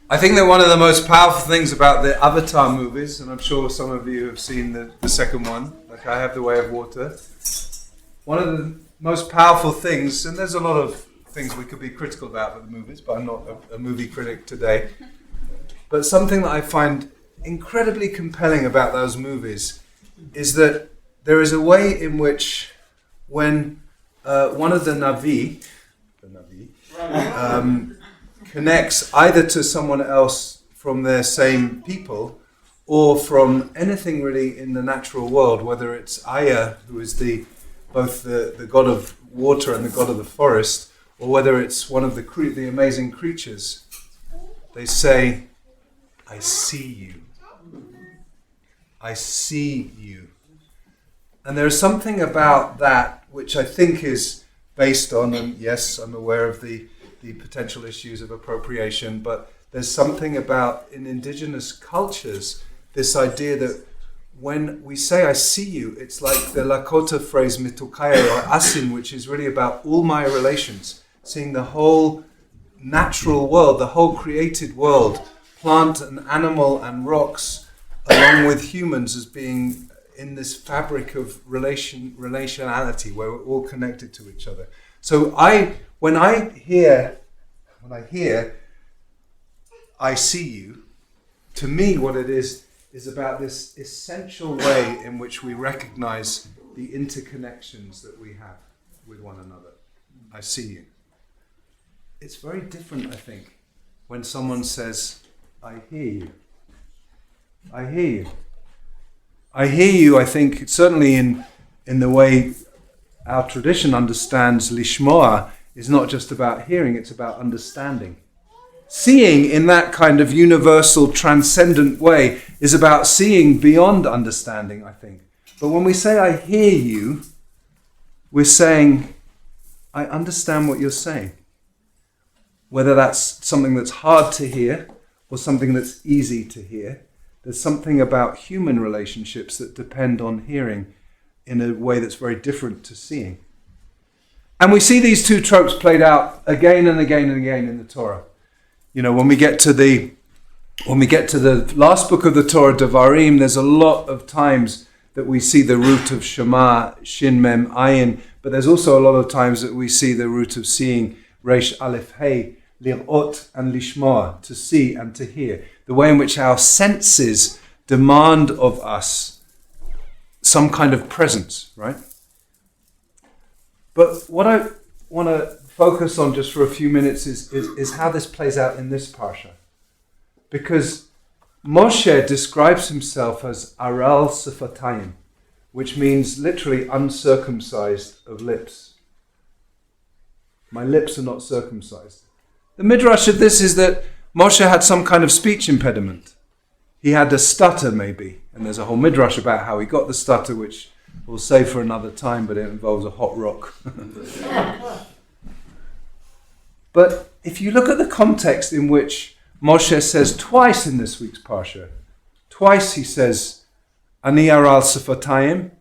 I think that one of the most powerful things about the Avatar movies, and I'm sure some of you have seen the second one, like I Have the Way of Water, one of the most powerful things, and there's a lot of things we could be critical about with the movies, but I'm not a movie critic today, but something that I find incredibly compelling about those movies is that there is a way in which when one of the Navi connects either to someone else from their same people or from anything really in the natural world, whether it's Aya, who is both the god of water and the god of the forest, or whether it's one of the amazing creatures, they say, I see you. I see you. And there's something about that which I think is based on, and yes, I'm aware of the potential issues of appropriation, but there's something about, in indigenous cultures, this idea that when we say I see you, it's like the Lakota phrase mitukaya or asin, which is really about all my relations, seeing the whole natural world, the whole created world, plant and animal and rocks, along with humans, as being in this fabric of relationality where we're all connected to each other. So when I hear I see you, to me what it is about this essential way in which we recognize the interconnections that we have with one another. I see you. It's very different, I think, when someone says, I hear you. I hear you. I hear you, I think, certainly in the way our tradition understands lishmoa, is not just about hearing, it's about understanding. Seeing in that kind of universal, transcendent way is about seeing beyond understanding, I think. But when we say, I hear you, we're saying, I understand what you're saying. Whether that's something that's hard to hear or something that's easy to hear, there's something about human relationships that depend on hearing in a way that's very different to seeing. And we see these two tropes played out again and again and again in the Torah. You know, when we get to the last book of the Torah, Devarim, there's a lot of times that we see the root of Shema, Shin Mem Ayin, but there's also a lot of times that we see the root of seeing, Resh Aleph Hey, Lir'ot and Lishmoa, to see and to hear. The way in which our senses demand of us some kind of presence, right? But what I want to focus on just for a few minutes is how this plays out in this parsha. Because Moshe describes himself as Aral Sefatayim, which means literally uncircumcised of lips. My lips are not circumcised. The midrash of this is that Moshe had some kind of speech impediment. He had a stutter maybe, and there's a whole midrash about how he got the stutter, which we'll save for another time, but it involves a hot rock. But if you look at the context in which Moshe says twice in this week's parsha, twice he says, Ani aral sefatayim,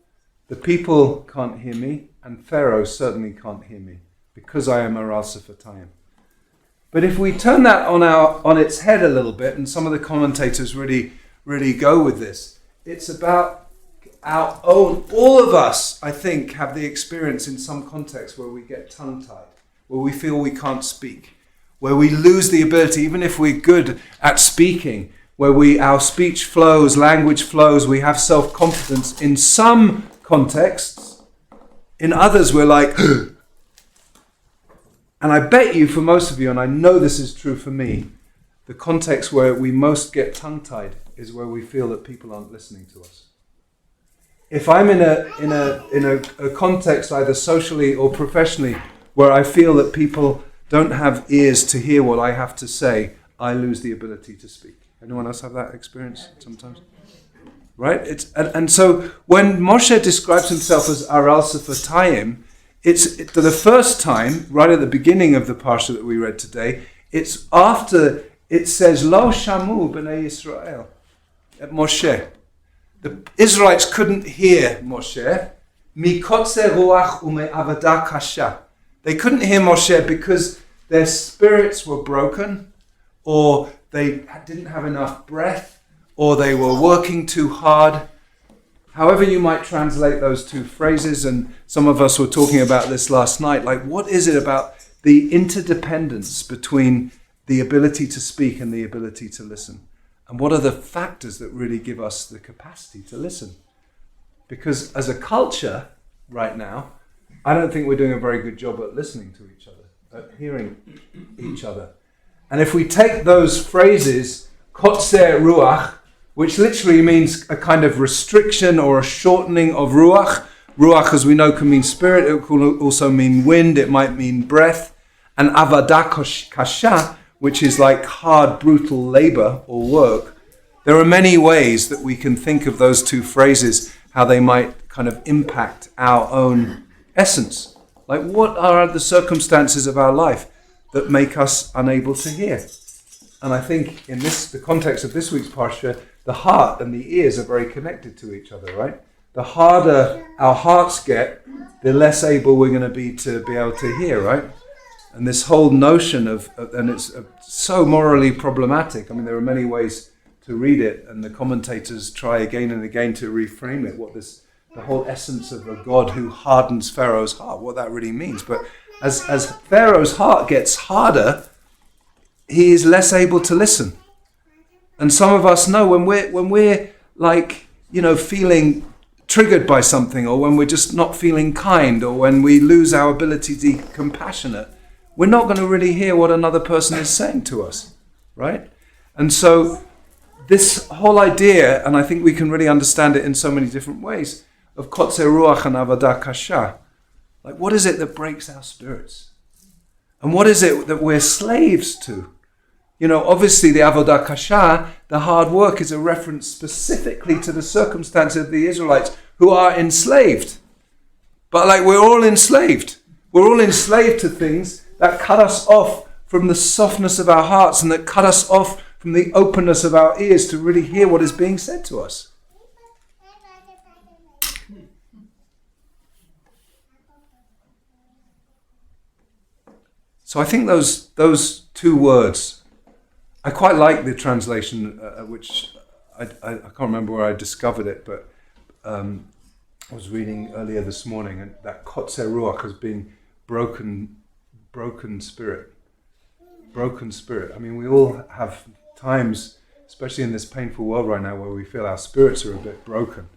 the people can't hear me, and Pharaoh certainly can't hear me, because I am aral sefatayim. But if we turn that on its head a little bit, and some of the commentators really go with this, it's about our own, all of us, I think, have the experience in some context where we get tongue-tied, where we feel we can't speak, where we lose the ability, even if we're good at speaking, where our speech flows, language flows, we have self-confidence in some contexts. In others, we're like, and I bet you, for most of you, and I know this is true for me, the context where we most get tongue-tied is where we feel that people aren't listening to us. If I'm in a context, either socially or professionally, where I feel that people don't have ears to hear what I have to say, I lose the ability to speak. Anyone else have that experience sometimes? Right? And so when Moshe describes himself as Aral Sefatayim, it's the first time, right at the beginning of the parsha that we read today, it's after it says, Lo shamu b'nei Yisrael, at Moshe. The Israelites couldn't hear Moshe. Mikotze ruach ume'avada kasha. They couldn't hear Moshe because their spirits were broken, or they didn't have enough breath, or they were working too hard. However you might translate those two phrases, and some of us were talking about this last night, like what is it about the interdependence between the ability to speak and the ability to listen? And what are the factors that really give us the capacity to listen? Because as a culture right now, I don't think we're doing a very good job at listening to each other, at hearing each other. And if we take those phrases, kotzer ruach, which literally means a kind of restriction or a shortening of ruach. Ruach, as we know, can mean spirit. It can also mean wind. It might mean breath. And avada kasha, which is like hard, brutal labor or work. There are many ways that we can think of those two phrases, how they might kind of impact our own essence. Like, what are the circumstances of our life that make us unable to hear? And I think in the context of this week's parsha, the heart and the ears are very connected to each other, right? The harder our hearts get, the less able we're going to be able to hear, right? And this whole notion and it's so morally problematic. I mean, there are many ways to read it, and the commentators try again and again to reframe it, the whole essence of a God who hardens Pharaoh's heart, what that really means. But as Pharaoh's heart gets harder, he is less able to listen. And some of us know when we're like, feeling triggered by something, or when we're just not feeling kind, or when we lose our ability to be compassionate, we're not going to really hear what another person is saying to us, right? And so this whole idea, and I think we can really understand it in so many different ways, of kotzer ruach and avada kasha, like what is it that breaks our spirits? And what is it that we're slaves to? Obviously the avodah kasha, the hard work, is a reference specifically to the circumstance of the Israelites who are enslaved. But we're all enslaved. We're all enslaved to things that cut us off from the softness of our hearts and that cut us off from the openness of our ears to really hear what is being said to us. So I think those two words, I quite like the translation, which I can't remember where I discovered it, but I was reading earlier this morning, and that kotzer ruach as being broken spirit. Broken spirit. I mean, we all have times, especially in this painful world right now, where we feel our spirits are a bit broken.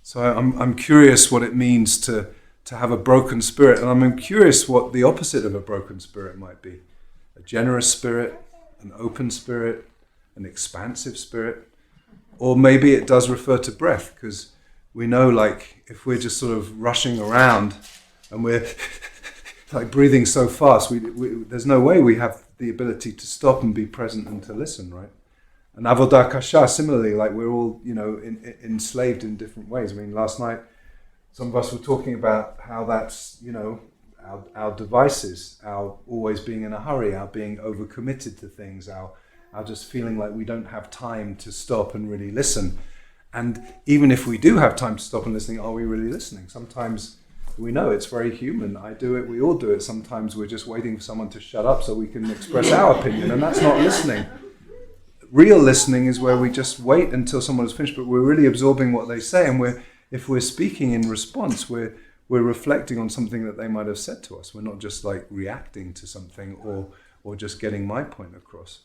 So I'm curious what it means to have a broken spirit, and I'm curious what the opposite of a broken spirit might be. A generous spirit, an open spirit, an expansive spirit, or maybe it does refer to breath, because we know, if we're just sort of rushing around and we're breathing so fast, there's no way we have the ability to stop and be present and to listen, right? And avodah kasha, similarly, we're all enslaved in different ways. I mean, last night some of us were talking about how that's our devices, our always being in a hurry, our being overcommitted to things, our just feeling like we don't have time to stop and really listen. And even if we do have time to stop and listening, are we really listening? Sometimes we know it's very human. I do it, we all do it. Sometimes we're just waiting for someone to shut up so we can express our opinion, and that's not listening. Real listening is where we just wait until someone is finished, but we're really absorbing what they say, and if we're speaking in response, we're reflecting on something that they might have said to us. We're not just reacting to something or just getting my point across.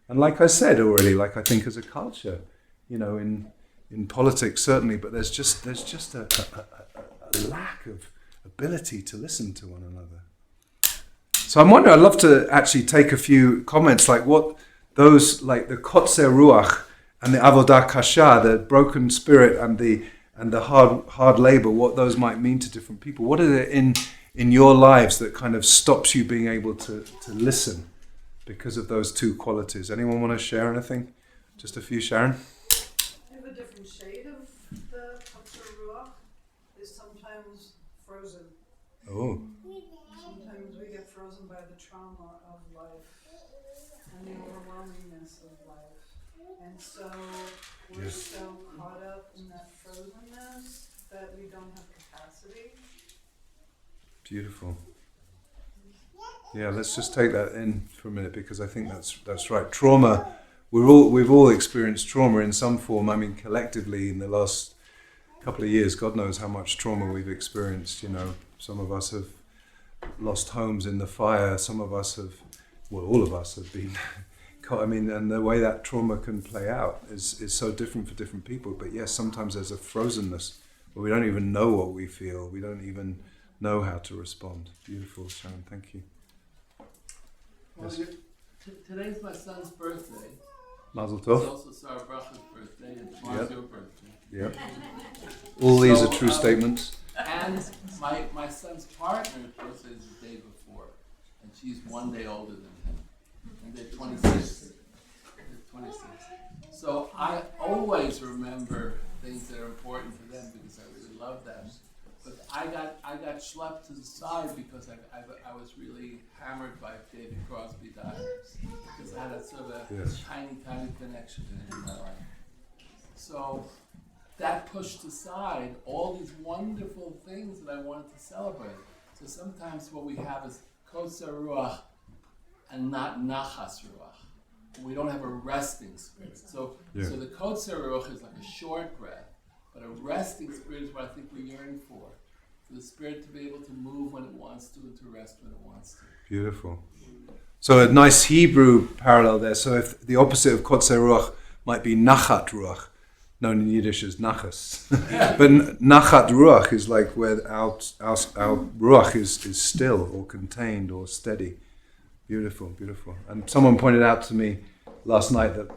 And like I said already, I think as a culture, in politics certainly, but there's just a lack of ability to listen to one another. So I'm wondering, I'd love to actually take a few comments, what those, the kotzer ruach and the avodah kasha, the broken spirit and the hard labor, what those might mean to different people. What is it in your lives that kind of stops you being able to listen because of those two qualities? Anyone want to share anything? Just a few, Sharon? I have a different shade of the kotzer ruach. Is sometimes frozen. Oh. Sometimes we get frozen by the trauma of life and the overwhelmingness of life. And so we're so caught up in that frozenness that we don't have capacity. Beautiful. Yeah, let's just take that in for a minute, because I think that's right. Trauma, we've all experienced trauma in some form. I mean, collectively in the last couple of years, God knows how much trauma we've experienced. You know, some of us have lost homes in the fire. Some of us have, well, all of us have been caught. I mean, and the way that trauma can play out is so different for different people. But yes, sometimes there's a frozenness where we don't even know what we feel. We don't even know how to respond. Beautiful, Sharon. Thank you. Well, Yes. today's my son's birthday. Mazel It's tov. also Sarah Bracha's birthday, and tomorrow's your birthday. Yep. All these So, are true statements. And my son's partner's birthday is the day before, and she's 1 day older than him, and they're 26. They're 26. So I always remember things that are important to them because I really love them. But I got schlepped to the side because I was really hammered by David Crosby dying, because I had a sort of a Yes. tiny connection to him in my life. So that pushed aside all these wonderful things that I wanted to celebrate. So sometimes what we have is Kotzer Ruach and not Nachas Ruach. We don't have a resting spirit. So the Kotzer Ruach is like a short breath, but a resting spirit is what I think we yearn for the spirit to be able to move when it wants to and to rest when it wants to. Beautiful. So a nice Hebrew parallel there. So if the opposite of Kotzer Ruach might be Nachat Ruach, known in Yiddish as Nachas. But Nachat Ruach is like where our Ruach is still or contained or steady. Beautiful, beautiful. And someone pointed out to me last night that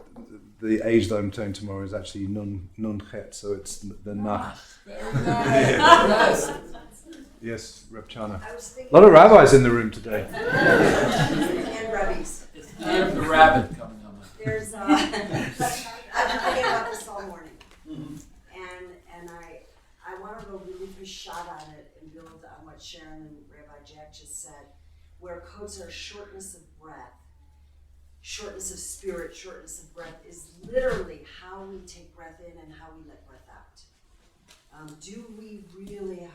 the age that I'm turning tomorrow is actually Nun Chet, so it's the Nach. Very nice. Yes, Reb Chana. I was thinking A lot of rabbis in the room today. and rabbis. It's the year of the rabbit coming on. There's I've been thinking about this all morning, and I want to go really through shot on it and build on what Sharon and Rabbi Jack just said, where codes are shortness of breath, shortness of spirit, shortness of breath is literally how we take breath in and how we let breath out. Do we really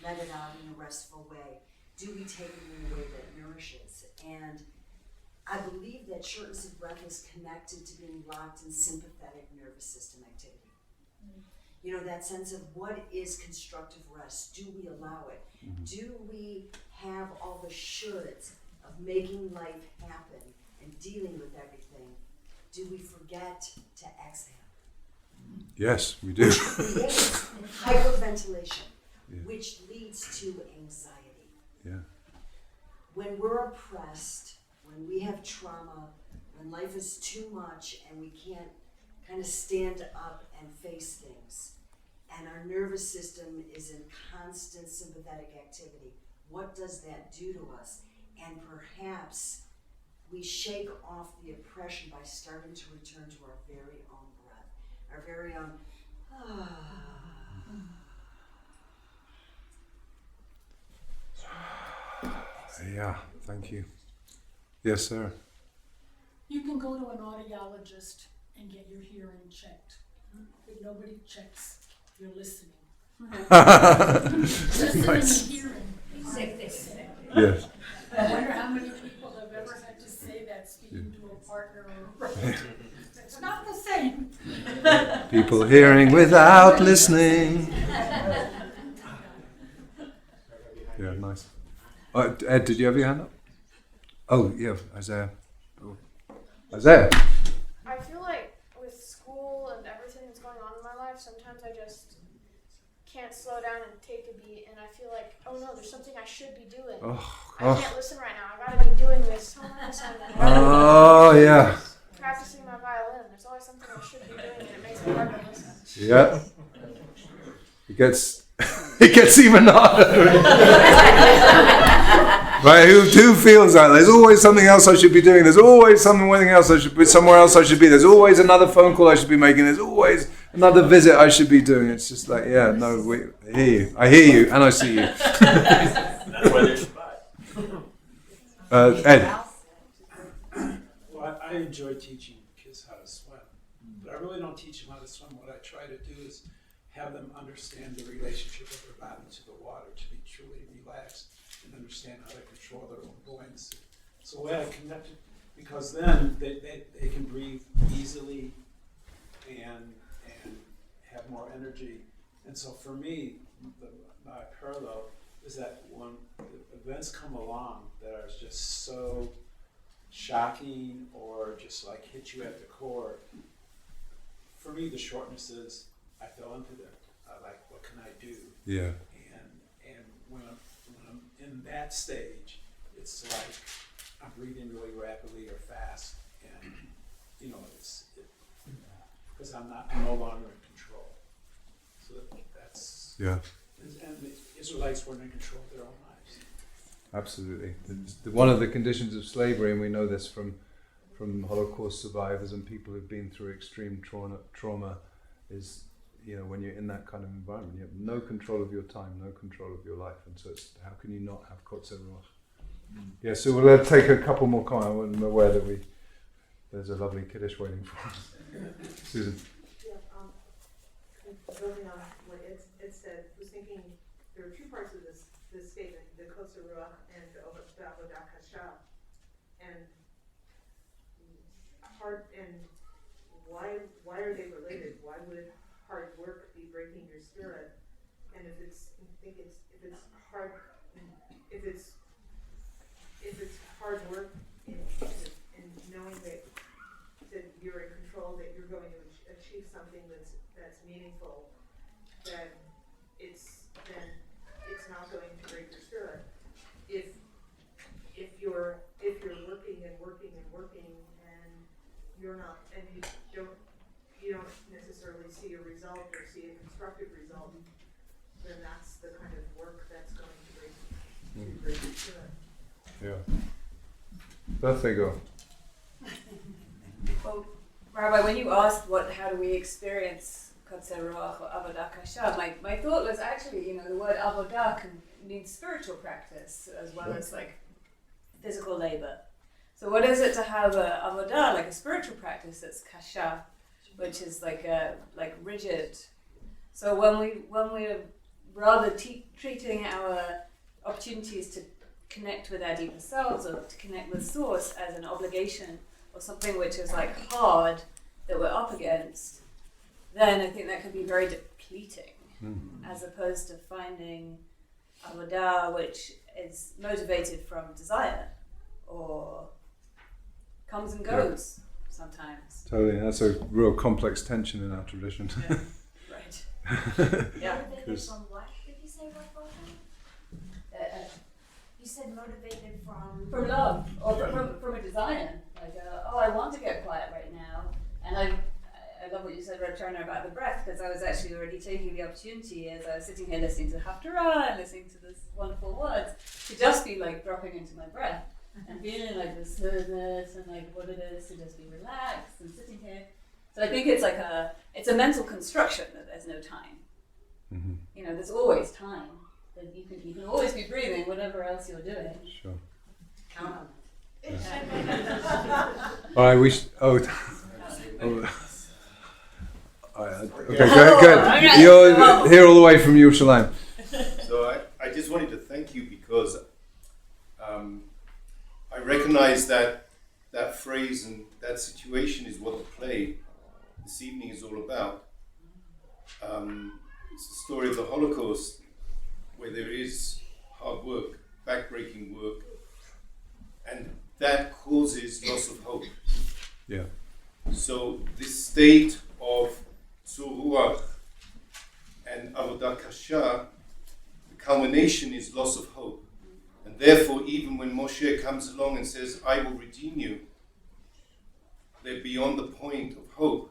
let it out in a restful way? Do we take it in a way that nourishes? And I believe that shortness of breath is connected to being locked in sympathetic nervous system activity. You know, that sense of what is constructive rest? Do we allow it? Do we have all the shoulds of making life happen and dealing with everything? Do we forget to exhale? Yes, we do. Creates hyperventilation, which leads to anxiety. Yeah. When we're oppressed, when we have trauma, when life is too much and we can't kind of stand up and face things, and our nervous system is in constant sympathetic activity, what does that do to us? And perhaps we shake off the oppression by starting to return to our very own breath, our very own Yeah, thank you. Yes, sir. You can go to an audiologist and get your hearing checked, but nobody checks your listening. Listening and hearing. Yes. I wonder how many people have ever had to say that speaking to a partner or a relative. It's not the same. People hearing without listening. Yeah, nice. Ed, did you have your hand up? Oh, yeah, Isaiah. Oh. Isaiah. I feel like with school and everything that's going on in my life, sometimes I just can't slow down and take a beat, and I feel like, oh no, there's something I should be doing. I can't listen right now. I gotta be doing this homework assignment. Oh, yeah. Practicing my violin. There's always something I should be doing, and it makes me hard to listen. Yeah. It gets even harder. Right? Who feels that? There's always something else I should be doing. There's always something else I should be, somewhere else I should be. There's always another phone call I should be making. There's always another visit I should be doing. It's just like, I hear you, and I see you. That's why there's five. Ed. Well, I enjoy teaching kids how to swim, but I really don't teach them how to swim. What I try to do is have them understand the relationship of their body to the water, to be truly relaxed. and understand how to control their own buoyancy. So the way I connected, because then they can breathe easily and have more energy. And so for me, my parallel is that when events come along that are just so shocking or just like hit you at the core, for me the shortness is I fell into that. Like, what can I do? Yeah. And when I'm in that stage, it's like I'm breathing really rapidly or fast, and it's because I'm no longer in control. So that's Yeah. and the Israelites weren't in control of their own lives. Absolutely. One of the conditions of slavery, and we know this from Holocaust survivors and people who've been through extreme trauma, is when you're in that kind of environment, you have no control of your time, no control of your life, and so it's how can you not have Kotzer Ruach? Yeah, so we'll take a couple more comments. I wasn't aware that there's a lovely Kiddush waiting for us. Susan. Yeah, building on what it said, was thinking there are two parts of this statement, the Kotzer Ruach and the Avodah Kasha, and why are they related? Why would hard work be breaking your spirit? And if it's hard work in knowing that you're in control, that you're going to achieve something that's meaningful, then it's not going to break your spirit. If you're working and working and working and you don't necessarily see a result or see a constructive result, then that's the kind of work that's going to break your spirit. Yeah. Birthday girl. Well, Rabbi, when you asked how do we experience Kotzer Ruach or Avodah Kasha, my thought was actually, the word Avodah can mean spiritual practice as well as like physical labor. So what is it to have a Avodah, like a spiritual practice that's Kasha, which is like rigid? So when we're rather treating our opportunities to connect with our deeper selves or to connect with Source as an obligation or something which is like hard that we're up against, then I think that can be very depleting, as opposed to finding avodah which is motivated from desire or comes and goes sometimes. Totally, that's a real complex tension in our tradition. Yeah. Right. Yeah. Motivated from what? Did you say what version? You said motivated from love or from a desire. Like, I want to get quiet right now. And I love what you said, Reb Turner, about the breath, because I was actually already taking the opportunity as I was sitting here listening to Haftarah and listening to this wonderful words to just be like dropping into my breath and feeling like the slowness and like what it is to just be relaxed and sitting here. So I think it's like it's a mental construction that there's no time. Mm-hmm. There's always time. That you can always be breathing whatever else you're doing. Sure. Count on it. All right, okay, go ahead. You're here all the way from Yerushalayim. So I just wanted to thank you because I recognize that phrase and that situation is what the play this evening is all about. It's the story of the Holocaust, where there is hard work, backbreaking work, and that causes loss of hope. Yeah. So this state of Ruach and Avodah Kasha, the culmination is loss of hope. And therefore, even when Moshe comes along and says, I will redeem you, they're beyond the point of hope.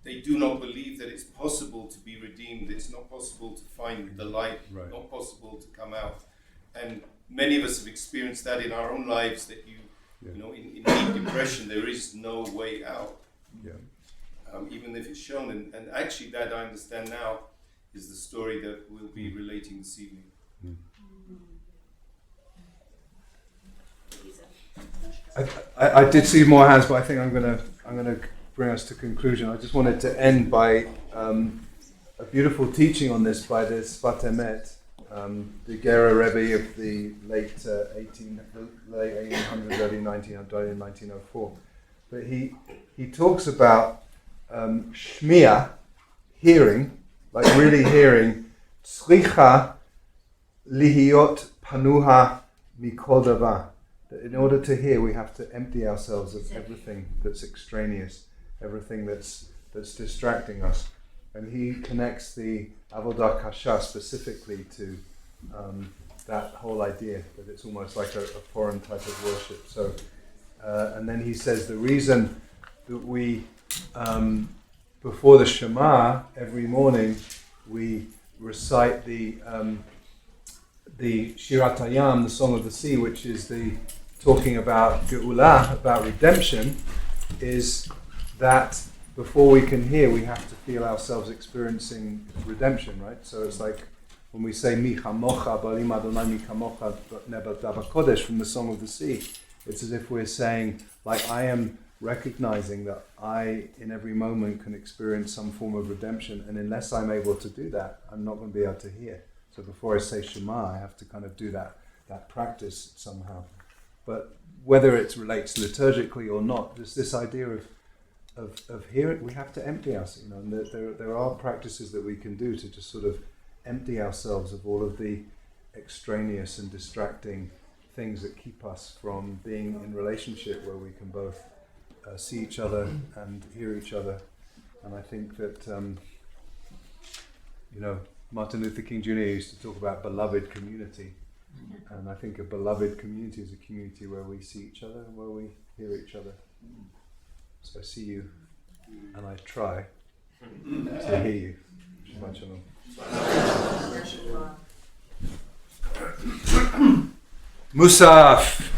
They do not believe that it's possible to be redeemed. It's not possible to find the light, right. Not possible to come out. And many of us have experienced that in our own lives, that in deep depression, there is no way out. Yeah. Even if it's shown. And actually that I understand now is the story that we'll be relating this evening. I did see more hands, but I think I'm gonna bring us to conclusion. I just wanted to end by a beautiful teaching on this by this Sfat Emet, the Gera Rebbe of the late 1800s, early 1900s, died in 1904. But he talks about shmiya, hearing, like really hearing, tzricha lihiot panuha mikol davar. That in order to hear, we have to empty ourselves of everything that's extraneous, everything that's distracting us. And he connects the avodah kasha specifically to that whole idea that it's almost like a foreign type of worship. So, and then he says the reason that we, before the Shema every morning, we recite the Shirat Hayam, the Song of the Sea, which is the talking about Geula, about redemption, is that before we can hear, we have to feel ourselves experiencing redemption, right? So it's like when we say Mi Chamocha, Barim Adonai Mi Chamocha, Nebel Dava Kodesh from the Song of the Sea. It's as if we're saying, like, I am recognizing that I, in every moment, can experience some form of redemption, and unless I'm able to do that, I'm not going to be able to hear. So before I say Shema, I have to kind of do that practice somehow. But whether it relates liturgically or not, there's this idea of hearing. We have to empty ourselves. And there are practices that we can do to just sort of empty ourselves of all of the extraneous and distracting things that keep us from being in relationship where we can both see each other and hear each other. And I think that Martin Luther King Jr. used to talk about beloved community, and I think a beloved community is a community where we see each other and where we hear each other. So I see you, and I try to hear you. Shabbat shalom. Musaf.